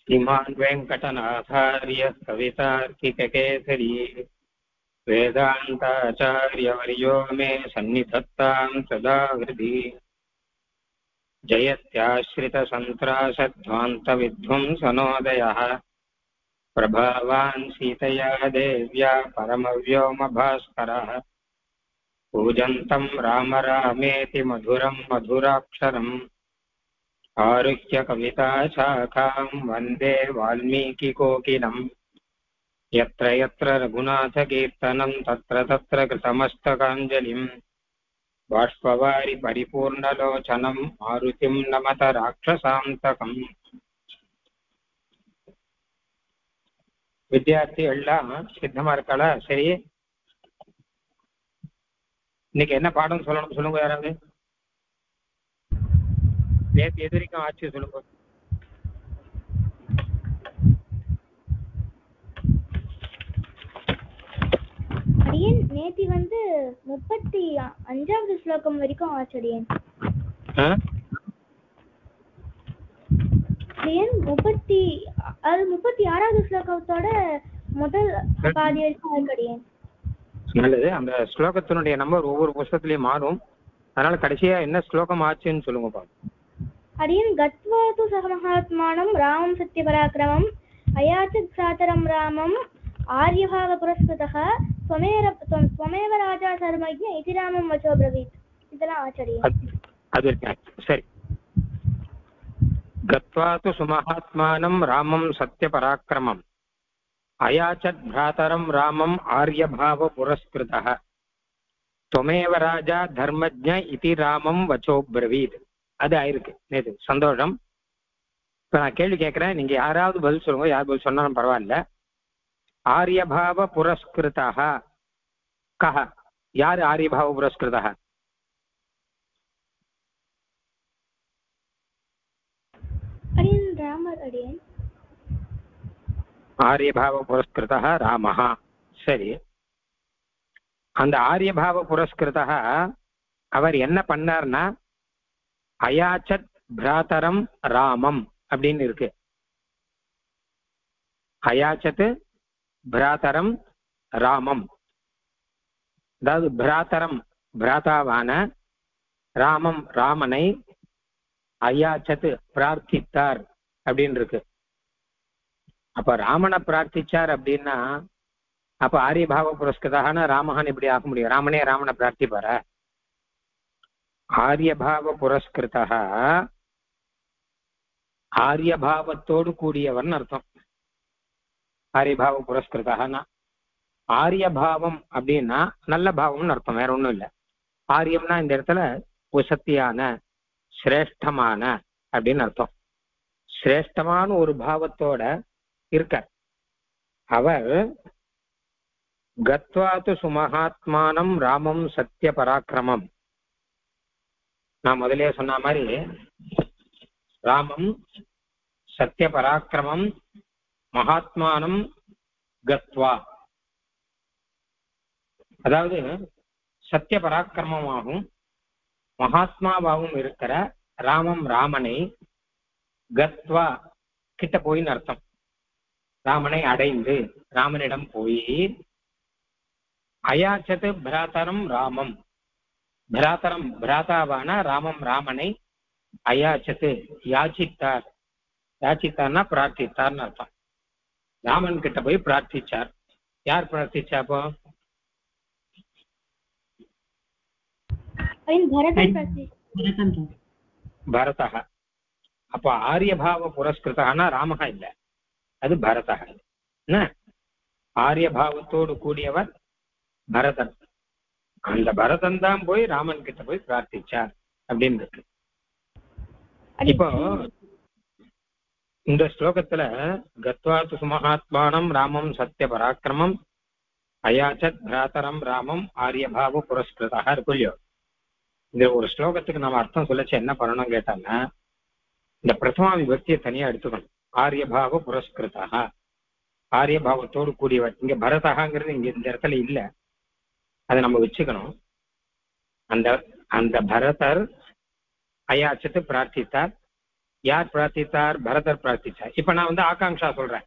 श्रीमान् वेङ्कटनाथार्य कवितार्किककेसरी वेदान्ताचार्यवर्यो मे सन्निधत्तां सदा हृदि जयत्याश्रितसन्त्रासध्वान्तविध्वंसनोदयः प्रभावान् सीतया देव्या परमव्योमभास्करः पूजन्तं राम रामेति मधुरं मधुराक्षरम् आरुह्य कविताशाखां वन्दे वाल्मीकिकोकिलम् यत्र यत्र रघुनाथकीर्तनं तत्र तत्र कृतमस्तकाञ्जलिम् बाष्पवारि परिपूर्णलोचनं मारुतिं नमत राक्षसान्तकम् வித்தியார்த்தி எல்லாம் சித்தமா இருக்காளா? சரி, இன்னைக்கு என்ன பாடம் சொல்லணும் சொல்லுங்க. யாராவது நேற்று எது வரைக்கும் ஆச்சு சொல்லுங்க. அடியன் நேத்தி 35வது ஸ்லோகம் வரைக்கும் ஆச்சரியன். அடியன் 36வது ஸ்லோகத்தோட முதல் பாதி வரைக்கும் ஆச்சரியன். நல்லது. அந்த ஸ்லோகத்தினுடைய நம்பர் ஒவ்வொரு புஸ்தகத்திலயும் மாறும். அதனால கடைசியா என்ன ஸ்லோகம் ஆச்சுன்னு சொல்லுங்க பாருங்க. அடியன் கத்வா து சக மகாத்மானம் ராமம் சத்யபராக்கிரமம் அயாச்சத் சாதரம் ராமம் ஆர்யபாவ புரஸ்கிருதः त्वमेव राजा सर्वज्ञ इति रामं वचो ब्रवीत्. இதெல்லாம் ஆச்சரியம். அது சரி. गत्वा तु सुमहात्मानं रामं सत्यपराक्रमम् अयाचत् भ्रातरं रामम् आर्यभाव पुरस्कृतः त्वमेव राजा धर्मज्ञ इति रामं वचो ब्रवीत्. அது ஆயிருக்கு நேத்து. சந்தோஷம். இப்ப நான் கேள்வி கேட்கிறேன், நீங்க யாராவது பதில் சொல்லுங்க. யார் பதில் சொன்னாலும் பரவாயில்ல. ஆரியபாவ புரஸ்கிருதः கஹ? யார் ஆரியபாவ புரஸ்கிருதः? அடியன் ராமர். அடியன் ஆரியபாவ புரஸ்கிருதः ராமः. சரி, அந்த ஆரியபாவ புரஸ்கிருதः அவர் என்ன பண்ணார்னா அயாச்சத் பிராதரம் ராமம் அப்படின்னு இருக்கு. அயாச்சத் பிராதரம் ராமம், அதாவது பிராதரம் பிராதாவான ராமம் ராமனை அயாச்சத் பிரார்த்தித்தார் அப்படின்னு இருக்கு. அப்ப ராமனை பிரார்த்திச்சார் அப்படின்னா அப்ப ஆரியபாவ புரஸ்கிருதான ராமஹான் இப்படி ஆக முடியும்? ராமனே ராமனை பிரார்த்திப்பார? ஆரியபாவ புரஸ்கிருதா ஆரியபாவத்தோடு கூடியவன் அர்த்தம். ஆரியபாவ புரஸ்கிருதான்னா ஆரியபாவம் அப்படின்னா நல்ல பாவம்னு அர்த்தம், வேற ஒண்ணும் இல்லை. ஆரியம்னா இந்த இடத்துல உசத்தியான சிரேஷ்டமான அப்படின்னு அர்த்தம். சிரேஷ்டமான ஒரு பாவத்தோட இருக்கார் அவர். கத்வாது சுமகாத்மானம் ராமம் சத்திய பராக்கிரமம். நான் முதலே சொன்ன மாதிரி ராமம் சத்திய பராக்கிரமம் மகாத்மானம் கத்வா, அதாவது சத்திய பராக்கிரமமாகவும் மகாத்மாவாகவும் இருக்கிற ராமம் ராமனை கத்வா கிட்ட போயின்னு அர்த்தம். ராமனை அடைந்து ராமனிடம் போய் அயாச்சது பிராதரம் ராமம், பிராதரம் பிராதாவான ராமம் ராமனை அயாச்சது யாச்சித்தார். யாச்சித்தார்னா பிரார்த்தித்தார்னு அர்த்தம். ராமன் கிட்ட போய் பிரார்த்திச்சார். யார் பிரார்த்திச்சாப்போ? பரதः. அப்ப ஆரியபாவ புரஸ்கிருதானா ராமஹா இல்ல, அது பரதः. ஆரியபாவத்தோடு கூடியவர் பரதன். அந்த பரதன் தான் போய் ராமன் கிட்ட போய் பிரார்த்திச்சார் அப்படின்னு இருக்கு. இப்போ இந்த ஸ்லோகத்துல கத்வாது சுமகாத்மானம் ராமம் சத்திய பராக்கிரமம் அயாச்சத் பிராதரம் ராமம் ஆரியபாவ புரஸ்கிருதா இருக்கு இல்லையோ? இந்த ஒரு ஸ்லோகத்துக்கு நம்ம அர்த்தம் சொல்லச்சு என்ன பண்ணணும் கேட்டாங்க, இந்த பிரதமா விபக்தியை தனியா எடுத்துக்கணும். ஆரியபாவ புரஸ்கிருதா, ஆரியபாவத்தோடு கூடியவர். இங்க பரதகாங்கிறது இங்க இந்த இடத்துல இல்ல, அதை நம்ம வச்சுக்கணும். அந்த அந்த பரதர் அயாச்சத்து பிரார்த்தித்தார். யார் பிரார்த்தித்தார்? பரதர் பிரார்த்திச்சார். இப்ப நான் வந்து ஆகாங்ஷா சொல்றேன்,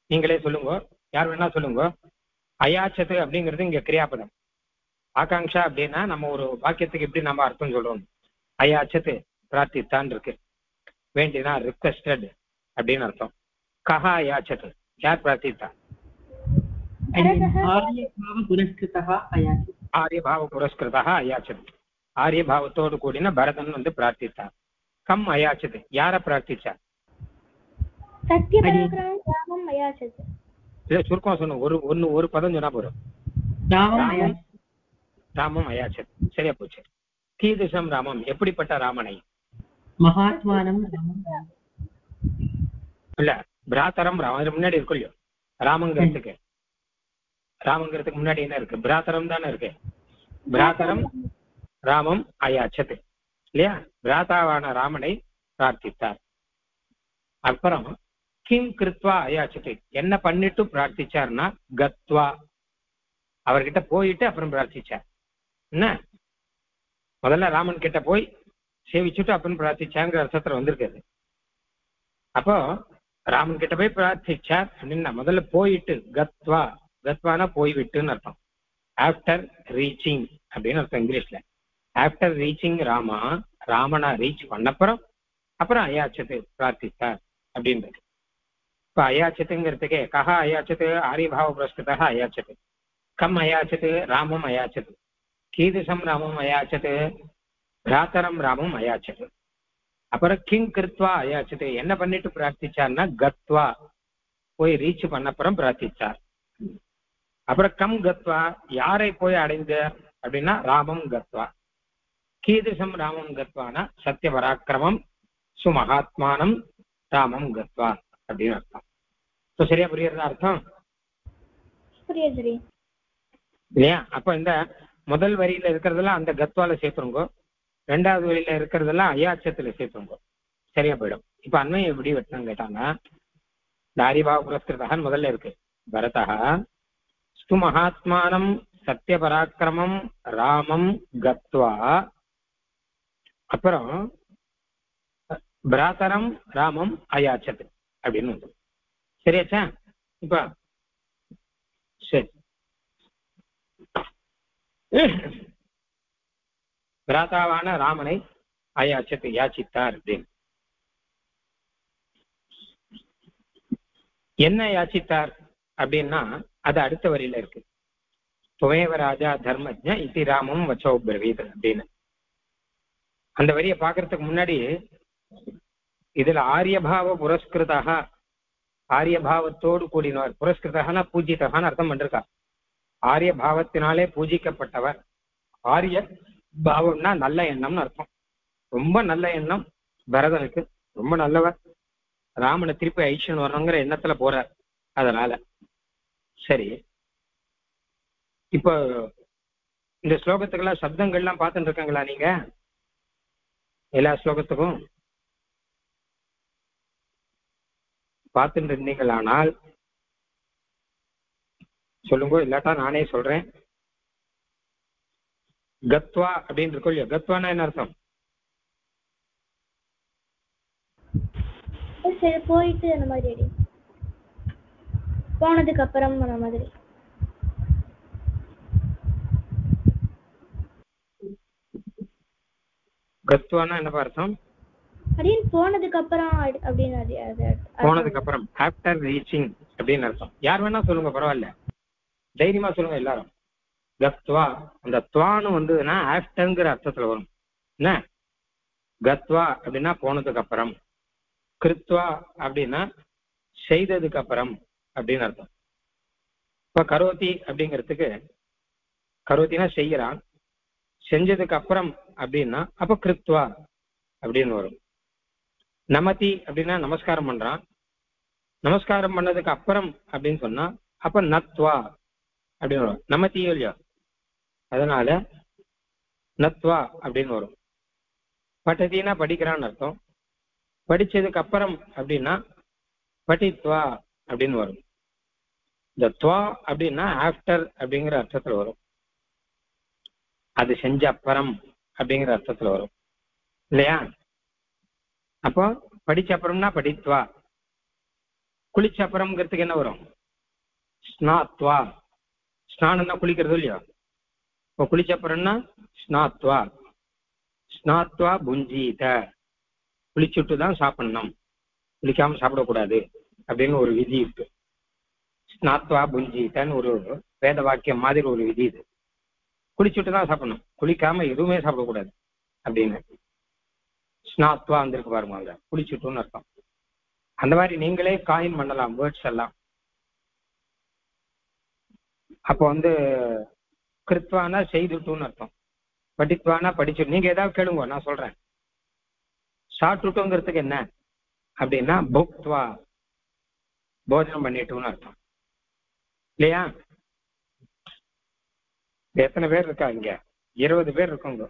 நீங்களே சொல்லுங்க, யார் வேணா சொல்லுங்க. அயாச்சது அப்படிங்கிறது இங்க கிரியாபதம். ஆகாங்ஷா அப்படின்னா நம்ம ஒரு வாக்கியத்துக்கு எப்படி நம்ம அர்த்தம் சொல்றோம்? அயாச்சது பிரார்த்தித்தான் இருக்கு, வேண்டினா ரிக்வெஸ்டட் அப்படின்னு அர்த்தம். கஹா அயாச்சது, யார் பிரார்த்தித்தா? ஆரியபாவ புரஸ்கிருதः அயாச்சத். ஆரியபாவ புரஸ்கிருதா அயாச்சது, ஆரியபாவத்தோடு கூடின பரதன் வந்து பிரார்த்தித்தார். கம் அயாச்சது, யார பிரார்த்திச்சார்? சத்யபராக்கிரமம் ராமம் அயாச்சத். இதை சுருக்கம் சொன்ன ஒரு பதம் சொன்னா போறோம். ராமம் அயாச்சத், சரியா போச்சு. கீதுஷம் ராமம், எப்படிப்பட்ட ராமனை? மகாத்மானம் இல்ல, பிராத்தரம் ராமம் முன்னாடி இருக்கும் இல்லையோ, ராமங்கிறதுக்கு முன்னாடி என்ன இருக்கு? பிராத்தரம் தானே இருக்கு. பிராத்தரம் ராமம் அயாச்சது இல்லையா? பிராத்தாவான ராமனை பிரார்த்தித்தார். அப்புறம் கிம் கிருத்வா அயாச்சது, என்ன பண்ணிட்டு பிரார்த்திச்சார்னா கத்வா, அவர்கிட்ட போயிட்டு அப்புறம் பிரார்த்திச்சார். என்ன, முதல்ல ராமன் கிட்ட போய் சேவிச்சுட்டு அப்புறம் பிரார்த்திச்சாங்கிற அர்த்தத்துல வந்திருக்காது. அப்போ ராமன் கிட்ட போய் பிரார்த்திச்சார் அப்படின்னா முதல்ல போயிட்டு, கத்வா, கத்வானா போய்விட்டுன்னு அர்த்தம். ஆஃப்டர் ரீச்சிங் அப்படின்னு அர்த்தம் இங்கிலீஷ்ல. ஆஃப்டர் ரீச்சிங் ராமனா ரீச் பண்ணப்புறம் அப்புறம் அயாச்சது பிரார்த்தித்தார் அப்படின்றது. இப்ப அயாச்சத்துங்கிறதுக்கே கஹா அயாச்சது ஆரியபாவ புரஸ்கிருதா அயாச்சது, கம் அயாச்சது ராமம் அயாச்சது, கீதுஷம் ராமம் அயாச்சது, பிராத்தரம் ராமம் அயாச்சது. அப்புறம் கிங் கிருத்வா அயாச்சது, என்ன பண்ணிட்டு பிரார்த்திச்சார்னா கத்வா, போய் ரீச் பண்ணப்புறம் பிரார்த்திச்சார். அப்புறம் கம் கத்வா, யாரை போய் அடைந்தார் அப்படின்னா ராமம் கத்வா. கீதுஷம் ராமம் கத்வானா சத்திய பராக்கிரமம் சுமகாத்மானம் ராமம் கத்வா அப்படின்னு அர்த்தம். சரியா புரியுறதா அர்த்தம்? இல்லையா? அப்ப இந்த முதல் வரியில இருக்கிறதெல்லாம் அந்த கத்வால சேர்த்துருங்கோ, ரெண்டாவது வரியில இருக்கிறதெல்லாம் அயாச்சத்துல சேர்த்துருங்கோ, சரியா போயிடும். இப்ப அண்மையை எப்படி வெட்டணும் கேட்டாங்க, தாரிபாவ புரஸ்கிருதான் முதல்ல இருக்கு. பரதா ஸ்து மகாத்மானம் சத்திய பராக்கிரமம் ராமம் கத்வா, அப்புறம் பிராத்தரம் ராமம் அயாச்சது அப்படின்னு வந்து சரியாச்சா? இப்ப சரி, பிராத்தாவான ராமனை அயாச்சது யாச்சித்தார் அப்படின்னு. என்ன யாச்சித்தார் அப்படின்னா அது அடுத்த வரியில இருக்கு. துவேவ ராஜா தர்மஜ்ஞ இதி ராமம் வச்சோ பிரவீத் அப்படின்னு. அந்த வரியை பாக்குறதுக்கு முன்னாடி இதுல ஆரியபாவ புரஸ்கிருதாக, ஆரியபாவத்தோடு கூடினவர், புரஸ்கிருதகனா பூஜித்தகான்னு அர்த்தம் பண்ணிருக்கா. ஆரிய பாவத்தினாலே பூஜிக்கப்பட்டவர். ஆரிய பாவம்னா நல்ல எண்ணம்னு அர்த்தம். ரொம்ப நல்ல எண்ணம் பரதனுக்கு, ரொம்ப நல்லவர். ராமனை திருப்பி ஐஷன் வரணுங்கிற எண்ணத்துல போறார். அதனால சரி, இப்போ இந்த ஸ்லோகத்துக்கெல்லாம் சப்தங்கள்லாம் பார்த்துட்டு இருக்காங்களா நீங்க? எல்லா ஸ்லோகத்துக்கும் பார்த்துட்டு இருந்தீங்களானால் சொல்லுங்க, இல்லாட்டா நானே சொல்றேன். கத்வா அப்படின்னு இருக்கும் இல்லையா? கத்வானா என்ன அர்த்தம்? போயிட்டு அந்த மாதிரி, போனதுக்கு அப்புறம் அந்த மாதிரி. கத்வானா என்ன அர்த்தம்? அப்படின்னு போனதுக்கு அப்புறம் அப்படின்னு, போனதுக்கு அப்புறம் ஆஃப்டர் ரீச்சிங் அப்படின்னு அர்த்தம். யார் வேணா சொல்லுங்க, பரவாயில்ல, தைரியமா சொல்லுங்க எல்லாரும். கத்வா, அந்த துவான்னு வந்ததுன்னா ஆஃப்டர்ங்கிற அர்த்தத்துல வரும். என்ன, கத்வா அப்படின்னா போனதுக்கு அப்புறம், கிருத்வா அப்படின்னா செய்ததுக்கு அப்புறம் அப்படின்னு அர்த்தம். இப்ப கரோதி அப்படிங்கிறதுக்கு, கரோத்தினா செய்யறான், செஞ்சதுக்கு அப்புறம் அப்படின்னா அப்ப கிருத்வா அப்படின்னு வரும். நமதி அப்படின்னா நமஸ்காரம் பண்றான், நமஸ்காரம் பண்ணதுக்கு அப்புறம் அப்படின்னு சொன்னா அப்ப நத்வா அப்படின்னு வரும். நமதியோ இல்லையோ, அதனால நத்வா அப்படின்னு வரும். பட்டதினா படிக்கிறான்னு அர்த்தம், படிச்சதுக்கு அப்புறம் அப்படின்னா படித்வா அப்படின்னு வரும். இந்த துவா அப்படின்னா ஆஃப்டர் அப்படிங்கிற அர்த்தத்துல வரும். அது செஞ்ச அப்புறம் அப்படிங்கிற அர்த்தத்துல வரும் இல்லையா? அப்போ படிச்ச அப்புறம்னா படித்வா. குளிச்ச அப்புறம்ங்கிறதுக்கு என்ன வரும்? ஸ்நாத்வா. ஸ்நானம்னா குளிக்கிறது இல்லையோ, இப்போ குளிச்ச அப்புறம்னா ஸ்நாத்வா. ஸ்நாத்வா புஞ்சீத, குளிச்சுட்டு தான் சாப்பிடணும், குளிக்காம சாப்பிடக்கூடாது அப்படின்னு ஒரு விதி இருக்கு. ஸ்நாத்வா புஞ்சீதன்னு ஒரு வேத வாக்கியம் மாதிரி ஒரு விதி இது. குளிச்சுட்டு தான் சாப்பிடணும், குளிக்காம எதுவுமே சாப்பிடக்கூடாது அப்படின்னு. ஸ்நாத்வா வந்திருக்கு பாருங்க, அங்க குளிச்சுட்டுன்னு அர்த்தம். அந்த மாதிரி நீங்களே காயின் பண்ணலாம் வேர்ட்ஸ் எல்லாம். அப்போ கிருத்வானா செய்துட்டுன்னு அர்த்தம், படித்வானா படிச்சுட்டு. நீங்க ஏதாவது கேளுங்க, நான் சொல்றேன். சாப்பிட்டுட்டோங்கிறதுக்கு என்ன அப்படின்னா புக்த்வா, போஜனம் பண்ணிட்டுன்னு அர்த்தம் இல்லையா? எத்தனை பேர் இருக்கா இங்க? 20 பேர் இருக்கோங்க.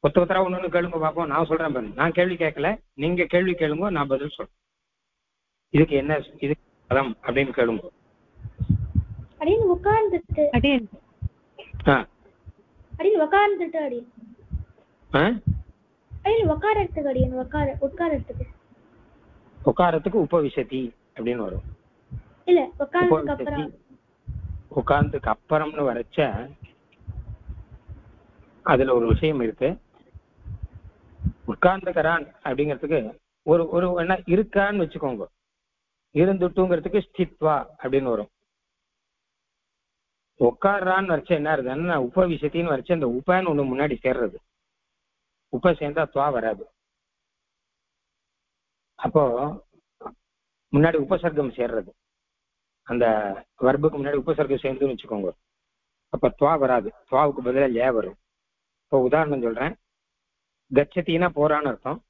ஒருத்தரா ஒண்ணு கேளுங்க பாப்போம். நான் சொல்றேன் பாருங்க, நான் கேள்வி கேட்கல, நீங்க கேள்வி கேளுங்க, நான் பதில் சொல்றேன். இதுக்கு என்ன, இதுக்கு பதம் அப்படின்னு கேளுங்க. அப்படின்னு உட்கார்ந்துட்டு அடியன் அப்படின்னு உட்கார்ந்துட்டு அடியன் அப்படின்னு உட்காரத்துக்கு அடியன் உட்காரத்துக்கு உட்காரத்துக்கு உபவிசதி அப்படின்னு வரும். இல்ல உட்கார்ந்ததுக்கு அப்புறம், உட்கார்ந்துக்கு அப்புறம்னு வரைச்ச அதுல ஒரு விஷயம் இருக்கு. உட்கார்ந்துக்கிறான் அப்படிங்கிறதுக்கு ஒரு ஒரு என்ன இருக்கான்னு வச்சுக்கோங்க. இருந்துட்டுங்கிறதுக்கு ஸ்தித்வா அப்படின்னு வரும். உட்கார்றான்னு வரைச்ச என்ன இருக்குதுன்னா உபவிசத்தின்னு வரைச்ச அந்த உபான்னு ஒண்ணு முன்னாடி சேர்றது. உப்ப சேர்ந்தா துவா வராது. அப்போ முன்னாடி உபசர்க்கம் சேர்றது, அந்த வர்புக்கு முன்னாடி உபசர்க்கம் சேர்ந்துன்னு வச்சுக்கோங்க. அப்ப துவா வராது, துவாவுக்கு பதிலாக லே வரும். இப்போ உதாரணம் சொல்றேன். கச்சத்தினா போறான்னு அர்த்தம்,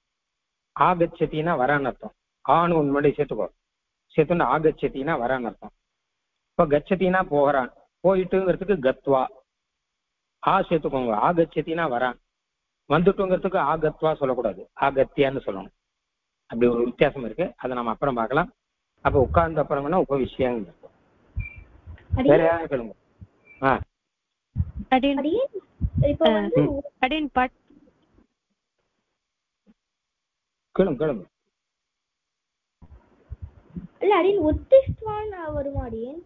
ஆகச்சத்தினா வரான்னு அர்த்தம். ஆணு ஒன்று முன்னாடி சேர்த்துக்கோ, சேர்த்துன்னு ஆகச்சத்தினா வரான்னு அர்த்தம். இப்போ கச்சத்தினா போகிறான், போயிட்டுங்கிறதுக்கு கத்வா. சேர்த்துக்கோங்க. ஆகச்சத்தினா வரான், வந்துட்டுங்கிறதுக்கு ஆகத்வா சொல்லக்கூடாது, ஆகத்தியான்னு சொல்லணும். அப்படி ஒரு வித்தியாசம் இருக்கு, அதை நம்ம அப்புறம் பார்க்கலாம். அப்ப உட்கார்ந்த அப்புறம்னா உபவிஷயம். வேற யாரும் கேளுங்க. கேளுங்க. இல்ல அடியன் உத்திஷ்வான் வருமா அடியன்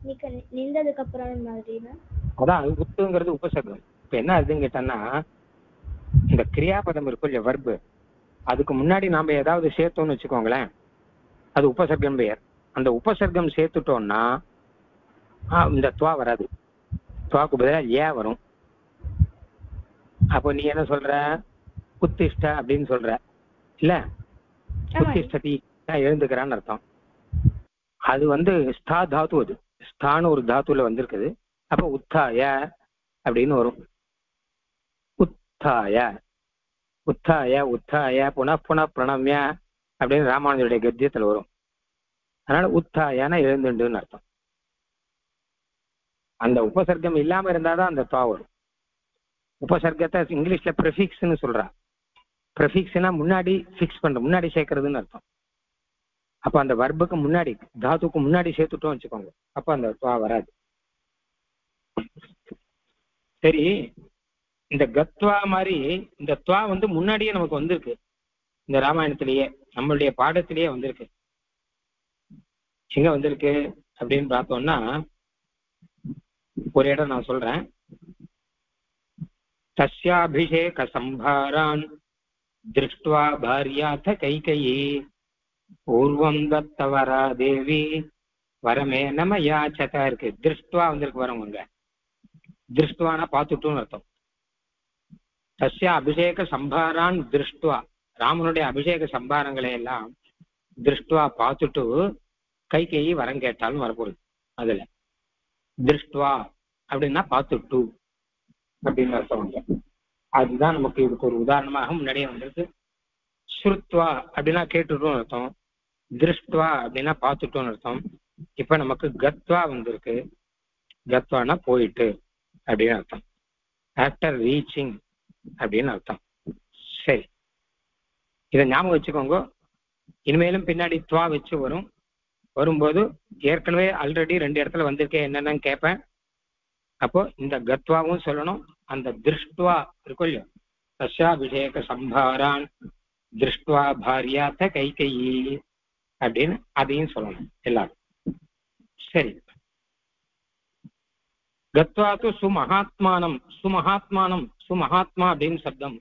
நின்றதுக்கு அப்புறம் மாதிரினா? அதான் உத்துங்கிறது உபசர்க்கம். இப்ப என்ன ஆகுதுன்னு கேட்டோம்னா, இந்த கிரியாபதம் இருக்கும் இல்லையா, வர்பு, அதுக்கு முன்னாடி நாம ஏதாவது சேர்த்தோம்னு வச்சுக்கோங்களேன், அது உபசர்க்கம் பெயர். அந்த உபசர்க்கம் சேர்த்துட்டோம்னா இந்த துவா வராது, துவாக்கு பதிலாக ஏ வரும். அப்போ நீ என்ன சொல்ற? உத்திஷ்ட அப்படின்னு சொல்ற இல்ல, உத்திஷ்டதி எழுந்துக்கிறான்னு அர்த்தம். அது ஸ்தா தாத்து, அது ஸ்தான ஒரு தாத்துல வந்திருக்குது. அப்ப உத்தாய அப்படின்னு வரும். உத்தாய உத்தாய உத்தாய புன பிரணம்ய அப்படின்னு ராமானுஜருடைய கத்தியத்துல வரும். அதனால உத்தாயான எழுந்துண்டுன்னு அர்த்தம். அந்த உபசர்க்கம் இல்லாம இருந்தாதான் அந்த துவா வரும். உபசர்க்கத்தை இங்கிலீஷ்ல ப்ரெஃபிக்ஸ்ன்னு சொல்றா. ப்ரெஃபிக்ஸ்னா முன்னாடி ஃபிக்ஸ் பண்ற, முன்னாடி சேர்க்கறதுன்னு அர்த்தம். அப்ப அந்த வர்புக்கு முன்னாடி, தாத்துக்கு முன்னாடி சேர்த்துட்டோம் வச்சுக்கோங்க, அப்ப அந்த துவா வராது. சரி, இந்த கத்வா மாதிரி இந்த துவா முன்னாடியே நமக்கு வந்திருக்கு, இந்த ராமாயணத்திலேயே நம்மளுடைய பாடத்திலேயே வந்திருக்கு. எங்க வந்திருக்கு அப்படின்னு பார்த்தோம்னா, ஒரு இடம் நான் சொல்றேன். தஸ்யாபிஷேக சம்பாரான் திருஷ்டுவா பாரியாத கைகையே பூர்வம் தத்தவரா தேவி வரமே நம யாச்சதா இருக்கு. திருஷ்டுவா வந்திருக்கு வரவங்க. திருஷ்டுவானா பார்த்துட்டுன்னு அர்த்தம். தஸ்யா அபிஷேக சம்பாரான் திருஷ்டுவா, ராமனுடைய அபிஷேக சம்பாரங்களை எல்லாம் திருஷ்டுவா பார்த்துட்டு கைகையை வரம் கேட்டாலும் வரப்போகுது. அதுல திருஷ்டுவா அப்படின்னா பார்த்துட்டு அப்படின்னு அர்த்தம். அதுதான் நமக்கு இதுக்கு ஒரு உதாரணமாக முன்னாடியே வந்திருக்கு. ஸ்ருத்வா அப்படின்னா கேட்டுட்டோன்னு அர்த்தம், திருஷ்டுவா அப்படின்னா பார்த்துட்டோன்னு அர்த்தம். இப்ப நமக்கு கத்வா வந்திருக்கு. கத்வானா போயிட்டு அப்படின்னு அர்த்தம், ஆஃப்டர் ரீச்சிங் அப்படின்னு அர்த்தம். சரி, இதை ஞாபகம் வச்சுக்கோங்க. இனிமேலும் பின்னாடி துவா வச்சு வரும்போது ஏற்கனவே ஆல்ரெடி 2 இடத்துல வந்திருக்கேன் என்னன்னு கேட்பேன். அப்போ இந்த கத்வாவும் சொல்லணும், அந்த திருஷ்டுவா இருக்கும் இல்லையோ, தஸ்யாபிஷேக சம்பாரான் திருஷ்டுவா பாரியாத்த கைகேயி அப்படின்னு அதையும் சொல்லணும் எல்லாரும். சரி, கத்வாத்து சுமகாத்மானம், சுமகாத்மானம், சுமகாத்மா அப்படின்னு சப்தம்,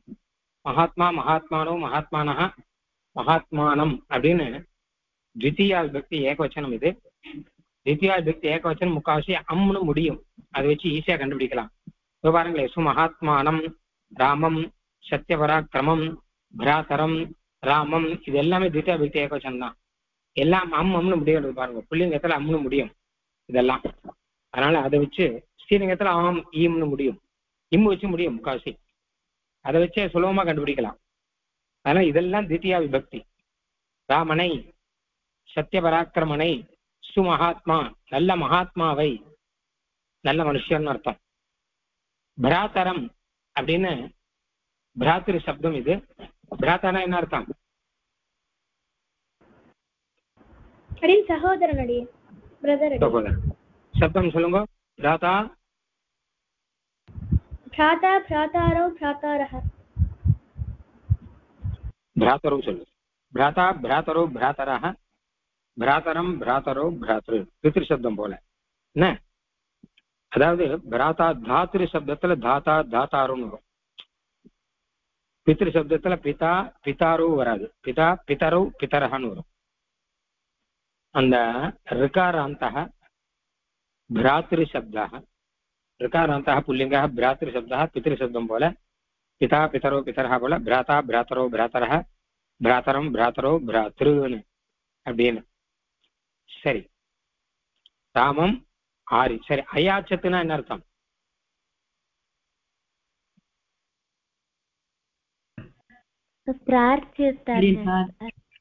மகாத்மா மகாத்மானோ மகாத்மானஹ மகாத்மானம் அப்படின்னு த்விதீயா விபக்தி ஏகவச்சனம். இது த்விதீயா விபக்தி ஏகவச்சனம் முக்காவாசி அம்னு முடியும், அதை வச்சு ஈஸியா கண்டுபிடிக்கலாம். இப்போ பாருங்களேன், சுமகாத்மானம், ராமம், சத்யபராக்கிரமம், பிராதரம், ராமம், இது எல்லாமே த்விதீயா விபக்தி ஏகவச்சனம் தான். எல்லாம் அம்னு முடியும் பாருங்க, புள்ளிங்கத்துல அம்னு முடியும் இதெல்லாம். அதனால அதை வச்சு ஸ்ரீலிங்கத்துல ஆம் ஈம்னு முடியும், இம்மு வச்சு முடியும் முக்காவாசி, அதை வச்சே சுலபமா கண்டுபிடிக்கலாம். அதனால இதெல்லாம் தித்தியா விபக்தி. ராமனை, சத்யபராக்கிரமனை, சுமகாத்மா, நல்ல மகாத்மாவை, நல்ல மனுஷன் அர்த்தம். பிராத்தரம் அப்படின்னு பிராத்திரு சப்தம் இது. பிராத்தனா என்ன அர்த்தம்? சகோதரன் அடி, பிரதர். சகோதரன் சப்தம் சொல்லுங்க. பிராதா, பிராதா, பிராதாரோ, பிராதாரஹ. பிராத்தரோ சொல்லு. பிராதா, பிராத்தரோ, பிராதரஹ, பிராதரம், பிராத்தரோ, பிராத்ரு. பித்ரு சப்தம் போல என்ன? அதாவது பிராதா தாத்ரு சப்தத்துல தாத்தா தாத்தாருன்னு வரும். பித்ரு சப்தத்துல பிதா பிதாரு வராது, பிதா பிதரோ பிதரஹன்னு வரும். அந்த ऋकारान्तः भ्रातृ शब्दः, ऋकारान्तः पुल्लिङ्गः भ्रातृ शब्दः पितृ शब्दं बोल, पिता पितरो पितरः बोल, भ्राता भ्रातरो भ्रातरः, भ्रातरं भ्रातरो भ्रातॄन् அப்படின்னு. சரி, ராமம் ஆரி. சரி, அயாச்சத்துனா என்ன அர்த்தம்?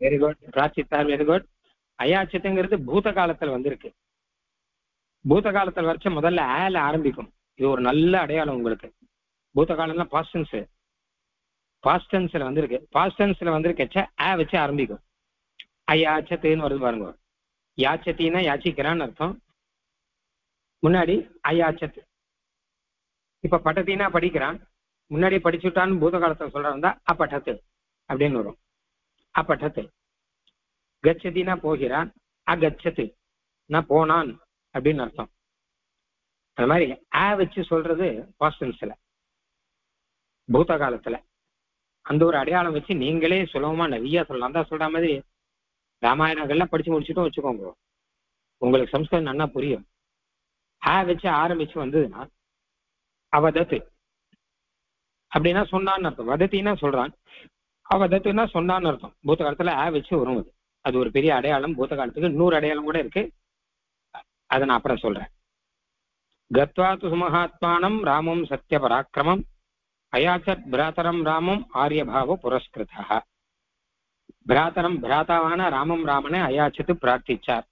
வெரி குட், பிரார்த்தித்தார். Very good. அயாச்சத்துங்கிறது பூத காலத்துல வந்திருக்கு. பூத காலத்துல வரைச்ச முதல்ல ஆல ஆரம்பிக்கும். இது ஒரு நல்ல அடையாளம் உங்களுக்கு. பூத காலம்னா பாஸ்ட் டென்ஸ், பாஸ்ட் டென்ஸ்ல வந்திருக்கு. பாஸ்ட் டென்ஸ்ல வந்திருக்கச்ச ஆ வச்சு ஆரம்பிக்கும். அயாச்சத்துன்னு வருது பாருங்க. யாச்சத்தின்னா யாச்சிக்கிறான்னு அர்த்தம். முன்னாடி அயாச்சத்து. இப்ப பட்டத்தினா படிக்கிறான், முன்னாடி படிச்சுட்டான்னு பூத காலத்துல சொல்றாருந்தா அப்பட்டத்து அப்படின்னு வரும். அப்பட்டத்து. கச்சதினா போகிறான், அகச்சத்து நான் போனான் அப்படின்னு அர்த்தம். அது மாதிரி ஆ வச்சு சொல்றது பாஸ்ட் டென்ஸ்ல, பூத காலத்துல. அந்த ஒரு அடையாளம் வச்சு நீங்களே சுலபமா நிறைய சொல்லலாம். தான் சொல்ற மாதிரி ராமாயணங்கள்லாம் படிச்சு முடிச்சுட்டும் வச்சுக்கோங்க, உங்களுக்கு சம்ஸ்கிருதம் நல்லா புரியும். ஆ வச்சு ஆரம்பிச்சு வந்ததுன்னா அவதத்து அப்படின்னா சொன்னான்னு அர்த்தம். வதத்தின்னா சொல்றான், அவதத்துன்னா சொன்னான்னு அர்த்தம். பூத்த காலத்துல ஆ வச்சு வரும். அது ஒரு பெரிய அடையாளம். பூத்த காலத்துக்கு 100 அடையாளம் கூட இருக்கு, அதை நான் அப்புறம் சொல்றேன். கத்வாத்து சுமகாத்மானம் ராமம் சத்ய பராக்கிரமம் அயாச்சத் பிராத்தரம் ராமம் ஆரியபாவ புரஸ்கிருதா. பிராத்தரம் பிராத்தாவான ராமம் ராமனை அயாச்சத்து பிரார்த்திச்சார்,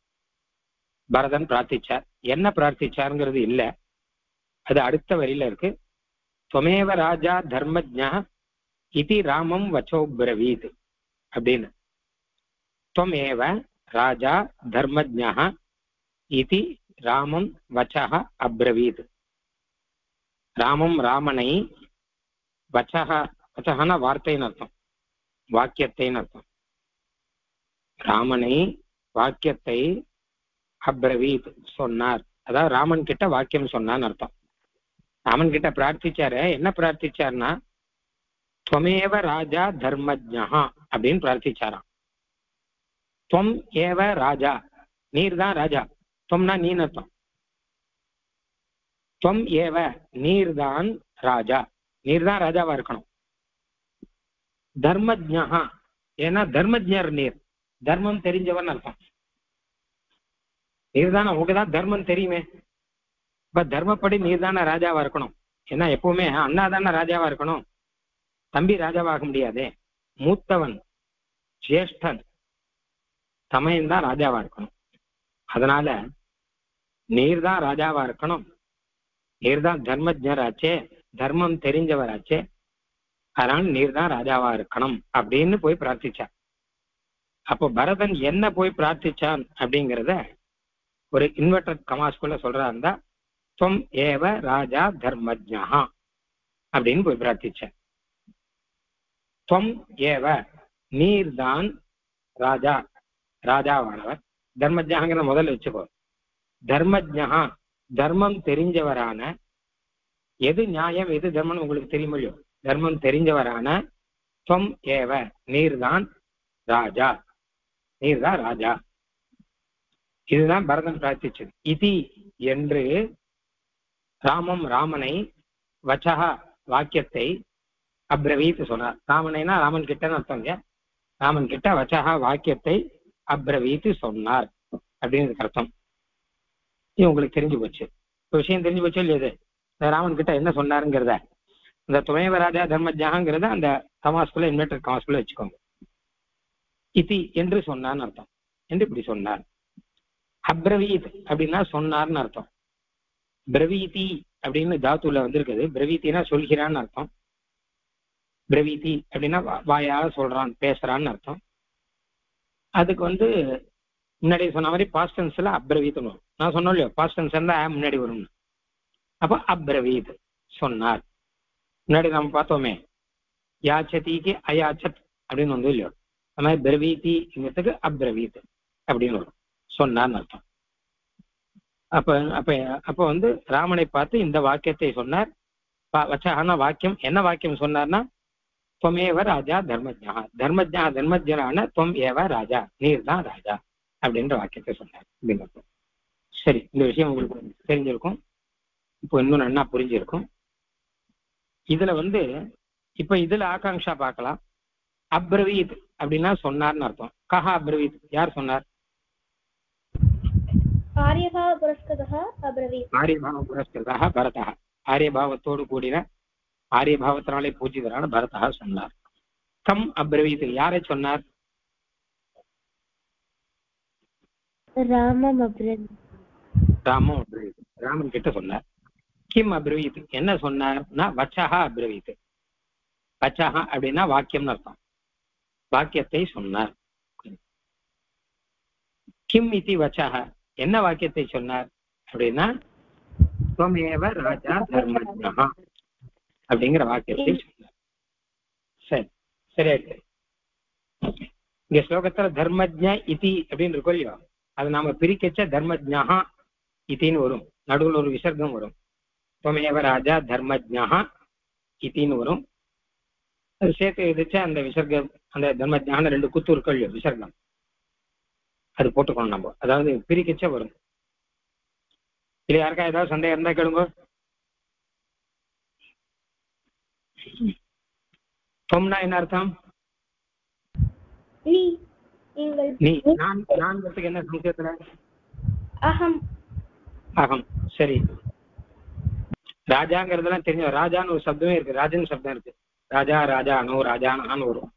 பரதன் பிரார்த்திச்சார். என்ன பிரார்த்திச்சாருங்கிறது இல்லை, அது அடுத்த வரியில இருக்கு. துவமேவ ராஜா தர்மஜ்ஞா இதி ராமம் வச்சோ பிரவீத் அப்படின்னு. துவமேவ ராஜா தர்மஜ்ஞா இதி ராமம் வச்சஹ அப்ரவீத். ராமம் ராமனை, வச்சஹ வச்சஹன வார்த்தைன்னு அர்த்தம், வாக்கியத்தைன்னு அர்த்தம். ராமனை வாக்கியத்தை அப்ரவீத் சொன்னார், அதாவது ராமன் கிட்ட வாக்கியம் சொன்னான்னு அர்த்தம். ராமன் கிட்ட பிரார்த்திச்சாரு. என்ன பிரார்த்திச்சார்னா துவமேவ ராஜா தர்மஜ்ஞா அப்படின்னு பிரார்த்திச்சாராம். துவம் ஏவ ராஜா, நீர் தான் ராஜா. துவம்னா நீன்னு அர்த்தம். துவம் ஏவ நீர் தான் ராஜா, நீர் தான் ராஜாவா இருக்கணும். தர்மஜ்ஞா ஏன்னா தர்மஜர் நீர், தர்மம் தெரிஞ்சவன் அர்த்தம். நீர் தானே, உங்களுக்கு தான் தர்மம் தெரியுமே. இப்ப தர்மப்படி நீர் தானே ராஜாவா இருக்கணும். ஏன்னா எப்பவுமே அண்ணா தானே ராஜாவா இருக்கணும், தம்பி ராஜாவாக முடியாதே. மூத்தவன் ஜேஷ்டன் தமையன் தான் ராஜாவா இருக்கணும். அதனால நீர் தான் ராஜாவா இருக்கணும், நீர் தான் தர்மஜராச்சே, தர்மம் தெரிஞ்சவராச்சே, அதனால நீர் தான் ராஜாவா இருக்கணும் அப்படின்னு போய் பிரார்த்திச்சான். அப்போ பரதன் என்ன போய் பிரார்த்திச்சான் அப்படிங்கிறத ஒரு இன்வெர்டட் கமாஸ்குள்ள சொல்றாருந்தா துவம் ஏவ ராஜா தர்மஜ்ஞா அப்படின்னு போய் பிரார்த்திச்சான். துவம் ஏவ நீர்தான் ராஜா, ராஜாவானவர். தர்மஜ்ஞாங்கிற முதல்ல வச்சுக்கோ. தர்மஜ்ஞா, தர்மம் தெரிஞ்சவரான, எது நியாயம் எது தர்மம் உங்களுக்கு தெரியுமோ, தர்மம் தெரிஞ்சவரான துவம் ஏவ, நீர்தான் ராஜா, நீர்தான் ராஜா. இதுதான் பரதன் பிரார்த்திச்சது. இதி என்று ராமம், ராமனை, வச்சகா வாக்கியத்தை, அப்ரவீத் சொன்னார். ராமனைனா ராமன் கிட்டன்னு அர்த்தங்க. ராமன் கிட்ட வச்சகா வாக்கியத்தை அப்ரவீத் சொன்னார் அப்படின்னு அர்த்தம். இது உங்களுக்கு தெரிஞ்சு போச்சு. விஷயம் தெரிஞ்சு போச்சு இல்லையா? ராமன் கிட்ட என்ன சொன்னாருங்கிறத, இந்த துணைவராஜா தர்மஜாங்கிறத அந்த கமாஸ்குள்ள இன்வெர்டர் கமாஸ்குள்ள வச்சுக்கோங்க. இதி என்று சொன்னார்னு அர்த்தம். என்று இப்படி சொன்னார். அப்ரவீத் அப்படின்னா சொன்னார்னு அர்த்தம். பிரவீதி அப்படின்னு தாத்துல வந்திருக்குது. பிரவீத்தினா சொல்கிறான்னு அர்த்தம். பிரவீதி அப்படின்னா வாயால சொல்றான், பேசுறான்னு அர்த்தம். அதுக்கு முன்னாடி சொன்ன மாதிரி பாஸ்ட் டென்ஸ்ல அப்ரவீத் வரும். நான் சொன்னோம் இல்லையோ, பாஸ்ட் டென்ஸ் இருந்தா முன்னாடி வரும். அப்ப அப்ரவீத் சொன்னார். முன்னாடி நம்ம பார்த்தோமே, யாச்சதிக்கு அயாச்சத் அப்படின்னு வந்து இல்லையோ, அந்த மாதிரி பிரவீதிங்கிறதுக்கு அப்ரவீத் அப்படின்னு வரும், சொன்னார்னு அர்த்தம். அப்ப அப்ப அப்ப ராமனை பார்த்து இந்த வாக்கியத்தை சொன்னார். வச்சகான வாக்கியம் என்ன வாக்கியம் சொன்னார்னா, துவமேவ ராஜா தர்மஜா, தர்மஜா தர்மஜனான துவம் ஏவ ராஜா, நீர் தான் ராஜா அப்படின்ற வாக்கியத்தை சொன்னார் அப்படின்னு. சரி, இந்த விஷயம் உங்களுக்கு தெரிஞ்சிருக்கும். இப்போ இன்னும் நல்லா புரிஞ்சிருக்கும். இதுல இப்ப இதுல ஆகாங்ஷா பார்க்கலாம். அப்ரவீத் அப்படின்னா சொன்னார்னு அர்த்தம். கஹா அப்ரவீத், யார் சொன்னார்? ஆரியபாவ புரஸ்கிருதः அப்ரவீத். ஆரியபாவ புரஸ்கிருதः பரதः. ஆரியபாவத்தோடு கூடின, ஆரியபாவத்தினாலே பூஜிதரான பரதா சொன்னார். கம் அப்ரவீத், யாரை சொன்னார்? ராமம் அப்ரவீத். ராமம் அப்ரவீத், ராமன் கிட்ட சொன்னார். கிம் அப்ரவீத், என்ன சொன்னார்னா வச்சஹா அப்ரவீத். வச்சஹா அப்படின்னா வாக்கியம்னு அர்த்தம். வாக்கியத்தை சொன்னார். கிம் இதி வச்சஹ, என்ன வாக்கியத்தை சொன்னார் அப்படின்னா துவமேவ ராஜா தர்மஜ்ஞா அப்படிங்கிற வாக்கியத்தை சொன்னார். சரி, சரியாயிட்டு. இங்க ஸ்லோகத்துல தர்மஜ்ஞ இதி அப்படின்னு இருக்கும் இல்லையோ, அது நாம பிரிக்கச்ச தர்மஜ்ஞா இத்தின்னு வரும். நடுவில் ஒரு விசர்க்கம் வரும். துவமேவ ராஜா தர்மஜ்ஞா இத்தின்னு வரும். அது சேர்த்து எழுதிச்சா அந்த விசர்க்கம், அந்த தர்மஜ்ஞான 2 குத்து இருக்கும் இல்லையோ விசர்க்கம், அது போட்டுக்கணும் நம்ம. அதாவது பிரிக்கச்ச வரும். இது யாருக்கா ஏதாவது சந்தேகம் இருந்தா கேளுங்க. தொம்னா என்ன அர்த்தம்? நீ. நான் என்ன சம்ஸ்கிருதத்துல? அகம். அகம். சரி, ராஜாங்கிறதுலாம் தெரிஞ்ச, ராஜான்னு ஒரு சப்தமே இருக்கு, ராஜன் சப்தம் இருக்கு. ராஜா, ராஜானோ, ராஜானான்னு வரும்.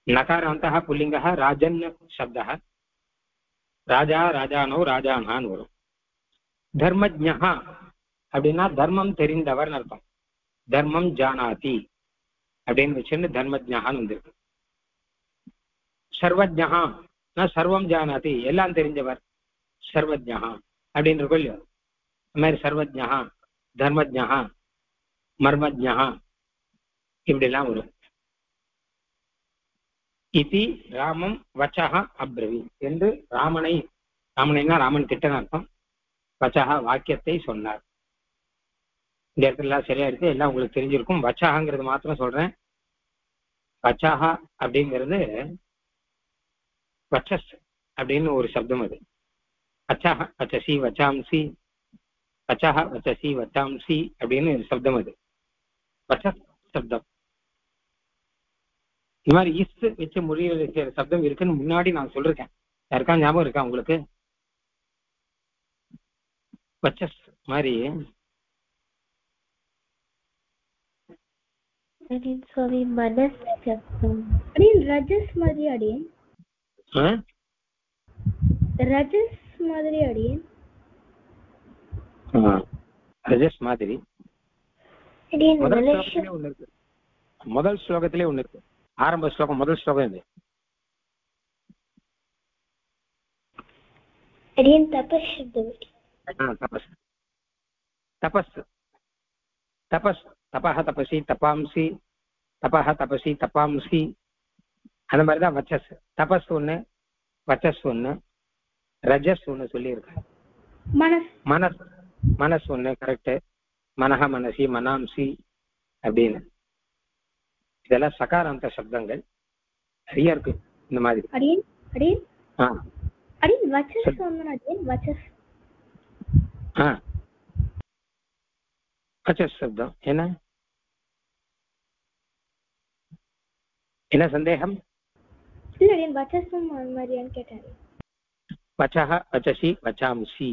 நகாராந்தः புல்லிங்கः ராஜன் சப்தः. ராஜா, ராஜானோ, ராஜானான்னு வரும். தர்மஜ்ஞா அப்படின்னா தர்மம் தெரிந்தவர் அர்த்தம். தர்மம் ஜானாதி அப்படின்னு வச்சுன்னு தர்மஜ்ஞான்னு வந்திருக்கு. சர்வஜ்ஞா சர்வம் ஜானாதி, எல்லாம் தெரிஞ்சவர், சர்வஜ்ஞா அப்படின்னு இருக்கும் இல்லையோ. அது மாதிரி சர்வஜ்ஞா, தர்மஜ்ஞா, மர்மஜ்ஞா இப்படிலாம் வரும். இதி ராமம் வச்சஹ அப்ரவீத் என்று ராமனைனா ராமன் கிட்டன்னு அர்த்தம். வச்சஹா வாக்கியத்தை சொன்னார். இந்த இடத்துல எல்லாம் சரியா இருக்கு, எல்லாம் உங்களுக்கு தெரிஞ்சிருக்கும். வச்சஹாங்கிறது மாத்திரம் சொல்றேன். வச்சஹா அப்படிங்கிறது வச்சஸ் அப்படின்னு ஒரு சப்தம். அது வச்சஹ வச்சசி வச்சாம்சி, வச்சஹ வச்சசி வச்சாம்சி அப்படின்னு ஒரு சப்தம். அது வச்சஸ் சப்தம். இந்த மாதிரி இஸ் வச்சு மொழியில சப்தம் இருக்குன்னு முன்னாடி நான் சொல்லிருக்கேன். யாருக்கா ஞாபகம் இருக்கா உங்களுக்கு? வச்சஸ் மாதிரி ரஜஸ் மாதிரி அடியேன். ரஜஸ் மாதிரி அடியேன். ரஜஸ் மாதிரி முதல் ஸ்லோகத்திலே ஒண்ணு இருக்கு. ஆரம்ப ஸ்லோகம், முதல் ஸ்லோகம் இது. தபஸ் தபஸ் தபஸ் தபஹ தபசி தபாம்சி, தபஹ தபசி தபாம்சி அந்த மாதிரிதான் வச்சஸ். தபஸ் ஒண்ணு, வச்சஸ் ஒண்ணு, ரஜஸ் ஒண்ணு சொல்லியிருக்காங்க. மனஸ் மனஸ் ஒண்ணு கரெக்ட். மனஹ மனசி மனாம்சி அப்படின்னு இதெல்லாம் சகாராந்த சப்தங்கள் நிறைய இருக்கு இந்த மாதிரி. வச்சஸ் சப்தம் என்ன என்ன சந்தேகம்? வச்சஹ வச்சசி வச்சாம்சி,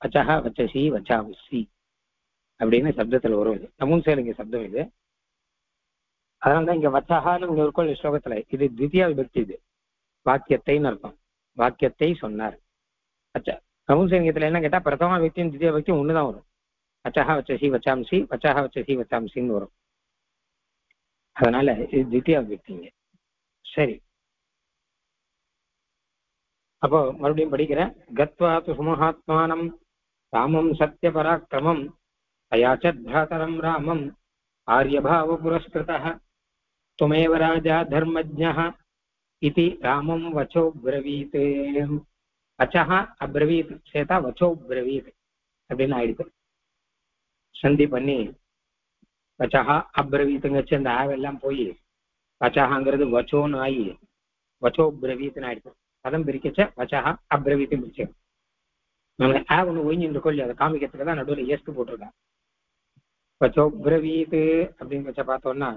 வச்சஹ வச்சசி வச்சாம்சி அப்படின்னு சப்தத்துல வரும். நமுன்சேலிங்க சப்தம் இது. அதனாலதான் இங்க வச்சஹான்னு இங்க இருக்கும் ஸ்லோகத்துல. இது தித்தியா விபக்தி. இது வாக்கியத்தைன்னு அர்த்தம். வாக்கியத்தை சொன்னார். நமுன்சேலிங்கத்துல என்ன கேட்டா பிரதமா விபக்தியும் தித்தியா விபக்தியும் ஒண்ணுதான் வரும். வச்சஹ வச்சசி வச்சாம்சி, வச்சஹ வச்சசி வச்சாம்சின்னு வரும். அதனால இது தித்தியா விபக்திங்க. சரி, அப்போ மறுபடியும் படிக்கிறேன். கத்வா து சுமஹாத்மானம் ராமம் சத்ய பராக்கிரமம் அயாச்சத் பிராதரம் ராமம் ஆர்யபாவ புரஸ்கிருதः துமேவ ராஜா தர்மஜ்ஞः இதி ராமம் வச்சோ ப்ரவீத். வச்சஹ அப்ரவீத் சேதா வச்சோ ப்ரவீத் அப்படின்னு ஆயிடுது. சந்தி பண்ணி வச்சஹா அப்ரவீத்துங்கச்சு அந்த ஆவெல்லாம் போய் வச்சஹாங்கிறது வச்சோன்னு ஆகி வச்சோ ப்ரவீத்னு ஆயிடுது. பதம் பிரிக்கச்ச வச்சஹா அப்ரவீத்து பிரிச்சு நம்ம ஆ ஒன்று ஒழிஞ்சுட்டு இருக்கோம் இல்லையா, அதை காமிக்கிறதுக்கு தான் நடுவில் எஸ்ட் போட்டிருக்காங்க. வச்சோ ப்ரவீத்து அப்படின்னு வச்சா பார்த்தோம்னா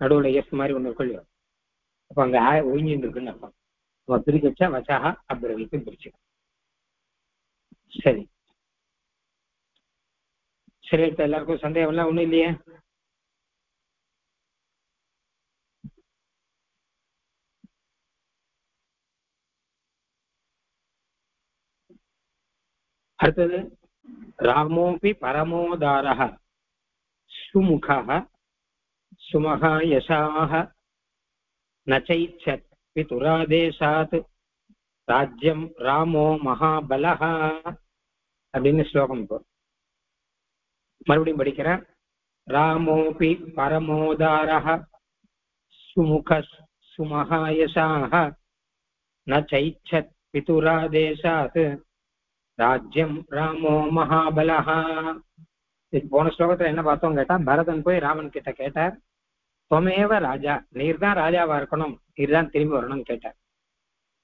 நடுவில் எஸ் மாதிரி ஒன்று இருக்கும் இல்லையா, அப்போ அங்கே ஆ ஒழிஞ்சுட்டு இருக்குன்னு அர்த்தம். நம்ம பிரிக்கச்சா வச்சஹா அப்ரவீத்து பிரிச்சு. சரி சரி, எடுத்த எல்லாருக்கும் சந்தேகம்லாம் ஒன்றும் இல்லையே? அடுத்தது ராமோபி பரமோதாரः சுமுகः சுமகா யசாः நச்சைச்சத் பிதுராதேசாத் ராஜ்யம் ராமோ மகாபலः அப்படின்னு ஸ்லோகம். இப்போ மறுபடியும் படிக்கிறேன். ராமோபி பரமோதாரः சுமுகः சுமகா யசாः நச்சைச்சத் பிதுராதேசாத் ராஜ்யம் ராமோ மகாபலஹா. போன ஸ்லோகத்துல என்ன பார்த்தோம் கேட்டா, பரதன் போய் ராமன் கிட்ட கேட்டார், தொமேவ ராஜா, நீர் தான் ராஜாவா இருக்கணும், நீர் தான் திரும்பி வரணும்னு கேட்டார்.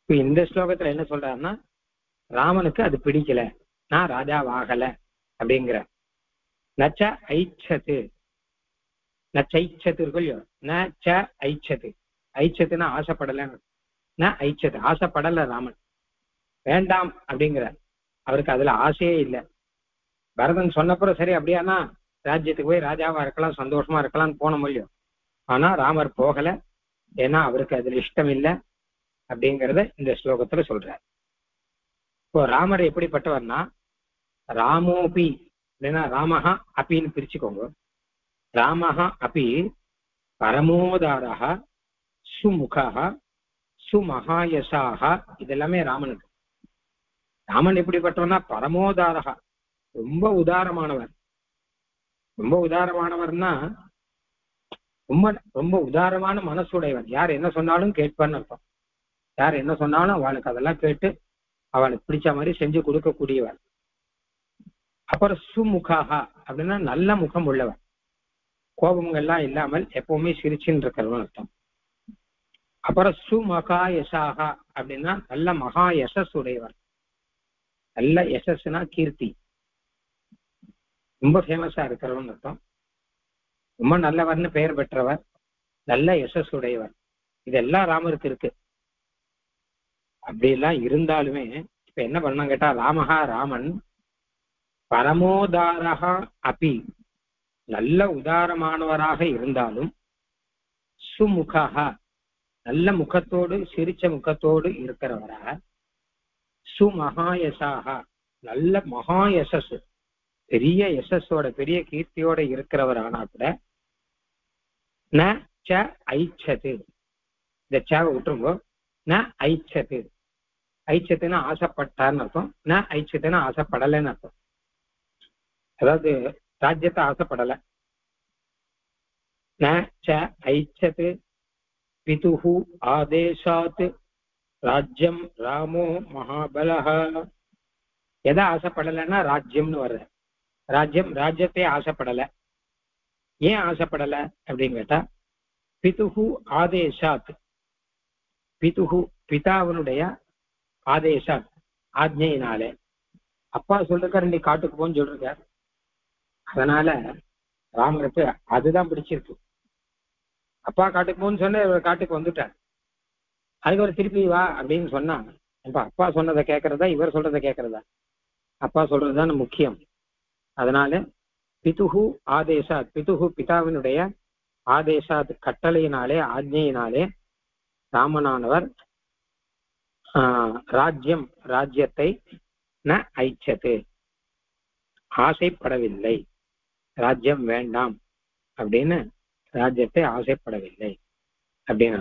இப்ப இந்த ஸ்லோகத்துல என்ன சொல்றாருன்னா, ராமனுக்கு அது பிடிக்கல, நான் ராஜாவாகல அப்படிங்கிற. நச்ச ஐச்சது, நச்சைச்சது இருக்கும் இல்லையோ, நச்ச ஐச்சது, ஐச்சத்துன்னா ஆசைப்படலன்னு. ந ஐச்சது ஆசைப்படல ராமன், வேண்டாம் அப்படிங்கிற. அவருக்கு அதுல ஆசையே இல்லை. பரதன் சொன்னப்புறம் சரி அப்படியானா ராஜ்யத்துக்கு போய் ராஜாவா இருக்கலாம், சந்தோஷமா இருக்கலாம்னு போன முடியும். ஆனா ராமர் போகல, ஏன்னா அவருக்கு அதுல இஷ்டம் இல்லை அப்படிங்கிறத இந்த ஸ்லோகத்துல சொல்றார். இப்போ ராமர் எப்படிப்பட்டவர்னா, ராமோபி அப்படின்னா ராமஹா அப்பின்னு பிரிச்சுக்கோங்க. ராமஹா அப்பி பரமோதாரஹ சுமுகஹ சுமகாயசாக, இதெல்லாமே ராமனுக்கு. ராமன் எப்படிப்பட்டவர்னா பரமோதாரகா, ரொம்ப உதாரமானவர். ரொம்ப உதாரமானவர்னா ரொம்ப ரொம்ப உதாரமான மனசுடையவர். யார் என்ன சொன்னாலும் கேட்பார்னு அர்த்தம். யார் என்ன சொன்னாலும் அவளுக்கு அதெல்லாம் கேட்டு அவளுக்கு பிடிச்ச மாதிரி செஞ்சு கொடுக்கக்கூடியவர். அப்புறம் சுமுகாகா அப்படின்னா நல்ல முகம் உள்ளவர், கோபங்கள்லாம் இல்லாமல் எப்பவுமே சிரிச்சுன்னு இருக்கிறவன் அர்த்தம். அப்புறம் சுமகா யசாகா அப்படின்னா நல்ல மகா யசஸ் உடையவர். நல்ல யசஸ்னா கீர்த்தி, ரொம்ப ஃபேமஸா இருக்கிறவன் அர்த்தம். ரொம்ப நல்லவர்னு பெயர் பெற்றவர், நல்ல யசஸ் உடையவர். இதெல்லாம் ராமருக்கு இருக்கு. அப்படி எல்லாம் இருந்தாலுமே இப்ப என்ன பண்ண கேட்டா, ராமஹா ராமன் பரமோதாரகா அப்பி, நல்ல உதாரமானவராக இருந்தாலும், சுமுகா நல்ல முகத்தோடு சிரிச்ச முகத்தோடு இருக்கிறவராக, சுமகாயசாக நல்ல மகாயசஸ் பெரிய யசஸோட பெரிய கீர்த்தியோட இருக்கிறவரானா கூட, ந ச ஐச்சது, இந்த சாவை விட்டுருங்கோ, ந ஐச்சது, ஐச்சத்துன்னு ஆசைப்பட்டார்னு அர்த்தம், ந ஐச்சத்துன்னு ஆசைப்படலைன்னு அர்த்தம். அதாவது ராஜ்யத்தை ஆசைப்படலை. ந ச ஐச்சது पितुः आदेशात् राज्यं रामो महाबलः எதை ஆசைப்படலைன்னா ராஜ்யம்னு வர்ற ராஜ்யத்தை ஆசைப்படலை. ஏன் ஆசைப்படலை அப்படின்னு கேட்டா பிதுஹு ஆதேசாத் பிதுஹு பிதாவினுடைய ஆதேசாத் ஆஜ்ஞையினாலே அப்பா சொல்லிருக்காரு நீ காட்டுக்கு போன்னு சொல்லிருக்கார். அதனால ராமருக்கு அதுதான் பிடிச்சிருக்கு. அப்பா காட்டுக்கு போன்னு சொன்ன காட்டுக்கு வந்துட்டார். அதுக்கு ஒரு திருப்பி வா அப்படின்னு சொன்னா அப்பா சொன்னதை கேட்கறதா இவர் சொல்றதை கேட்கறதா? அப்பா சொல்றதுதான் முக்கியம். அதனால பிதுஹு ஆதேசாத் பிதுஹு பிதாவினுடைய ஆதேசாத் கட்டளையினாலே ஆஜ்ஞையினாலே ராமனானவர் ராஜ்யத்தை ந ஐச்சது ஆசைப்படவில்லை. ராஜ்யம் வேண்டாம் அப்படின்னு ராஜ்யத்தை ஆசைப்படவில்லை அப்படின்னு.